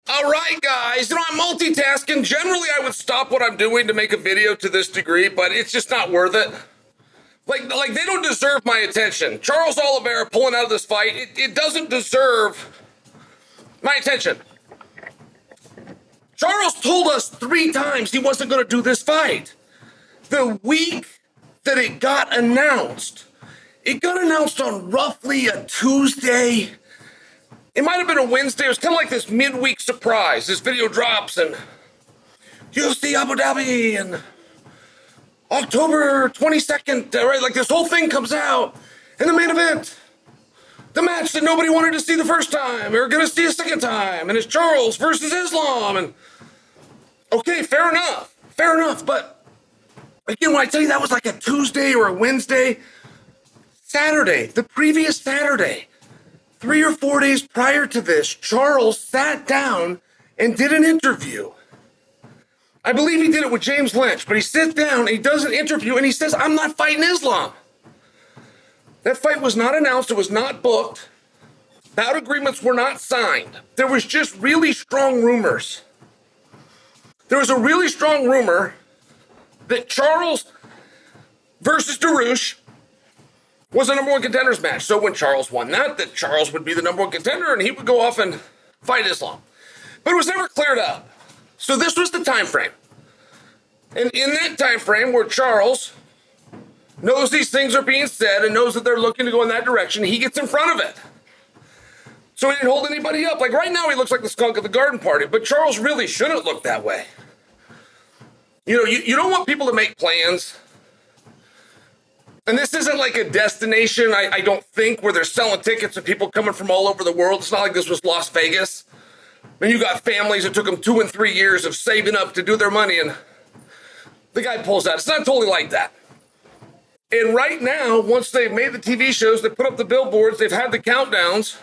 All right, guys. I'm multitasking. Generally, I would stop what I'm doing to make a video to this degree, but it's just not worth it. Like they don't deserve my attention. Charles Oliveira pulling out of this fight, it doesn't deserve my attention. Charles told us 3 times he wasn't going to do this fight. The week that it got announced on roughly a Tuesday. It might have been a Wednesday. It was kind of like this midweek surprise. This video drops and UFC Abu Dhabi and October 22nd, right? Like this whole thing comes out. And the main event, the match that nobody wanted to see the first time or going to see a second time. And it's Charles versus Islam. And okay, fair enough. But again, when I tell you that was like a Tuesday or a Wednesday, Saturday, the previous Saturday, 3 or 4 days prior to this, Charles sat down and did an interview. I believe he did it with James Lynch, but he sits down and he does an interview and he says, I'm not fighting Islam. That fight was not announced. It was not booked. Bout agreements were not signed. There was just really strong rumors. There was a really strong rumor that Charles versus Darush was a number 1 contenders match. So when Charles won that Charles would be the number 1 contender and he would go off and fight Islam. But it was never cleared up. So this was the time frame. And in that time frame where Charles knows these things are being said and knows that they're looking to go in that direction, he gets in front of it. So he didn't hold anybody up. Like right now he looks like the skunk at the garden party, but Charles really shouldn't look that way. You don't want people to make plans. And this isn't like a destination, I don't think, where they're selling tickets to people coming from all over the world. It's not like this was Las Vegas. And you got families that took them 2 and 3 years of saving up to do their money, and the guy pulls out. It's not totally like that. And right now, once they've made the TV shows, they put up the billboards, they've had the countdowns.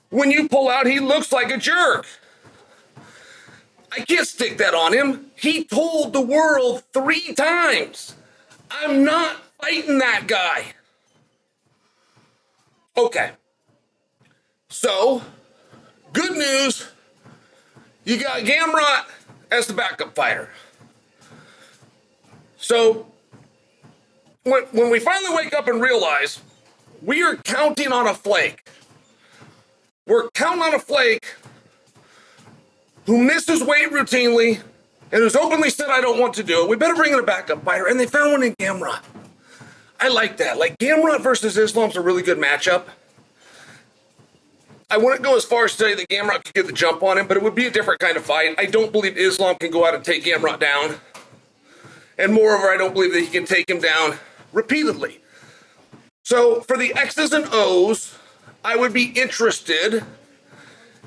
When you pull out, he looks like a jerk. I can't stick that on him. He told the world 3 times, I'm not fighting that guy. Okay. So, good news. You got Khamzat as the backup fighter. So, when we finally wake up and realize we are counting on a flake. We're counting on a flake who misses weight routinely and who's openly said, I don't want to do it. We better bring in a backup fighter. And they found one in Khamzat. I like that. Like, Khamzat versus Islam's a really good matchup. I wouldn't go as far as to say that Khamzat could get the jump on him, but it would be a different kind of fight. I don't believe Islam can go out and take Khamzat down. And moreover, I don't believe that he can take him down repeatedly. So for the X's and O's, I would be interested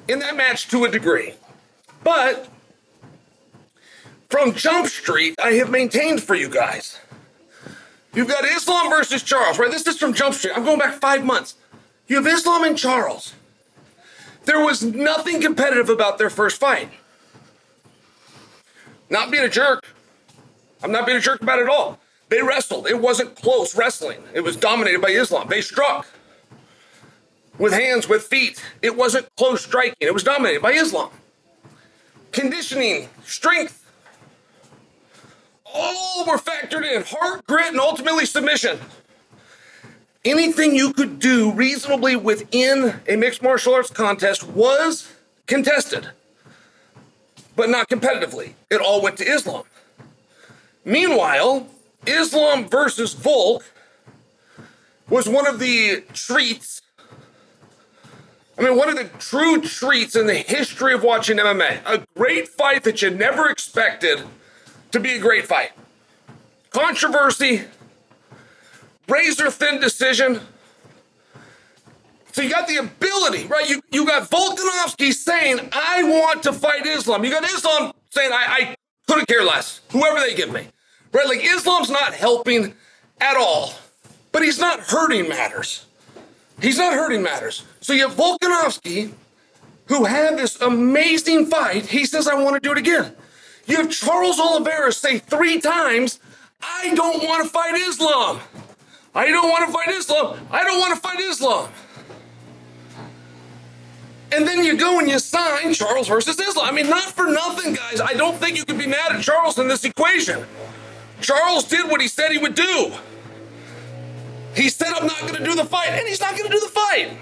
in that match to a degree. But from Jump Street, I have maintained for you guys. You've got Islam versus Charles, right? This is from Jump Street. I'm going back 5 months. You have Islam and Charles. There was nothing competitive about their first fight. Not being a jerk. I'm not being a jerk about it at all. They wrestled. It wasn't close wrestling. It was dominated by Islam. They struck with hands, with feet. It wasn't close striking. It was dominated by Islam. Conditioning, strength, all were factored in. Heart, grit, and ultimately submission. Anything you could do reasonably within a mixed martial arts contest was contested, but not competitively. It all went to Islam. Meanwhile, Islam versus Volk was one of the treats. One of the true treats in the history of watching MMA. A great fight that you never expected to be a great fight. Controversy, razor-thin decision. So you got the ability, right? You got Volkanovski saying, I want to fight Islam. You got Islam saying, I couldn't care less. Whoever they give me. Right? Like, Islam's not helping at all. But he's not hurting matters. He's not hurting matters. So you have Volkanovski, who had this amazing fight. He says, I want to do it again. You have Charles Oliveira say 3 times, I don't want to fight Islam. I don't want to fight Islam. I don't want to fight Islam. And then you go and you sign Charles versus Islam. I mean, not for nothing, guys. I don't think you can be mad at Charles in this equation. Charles did what he said he would do. He said, I'm not going to do the fight, and he's not going to do the fight.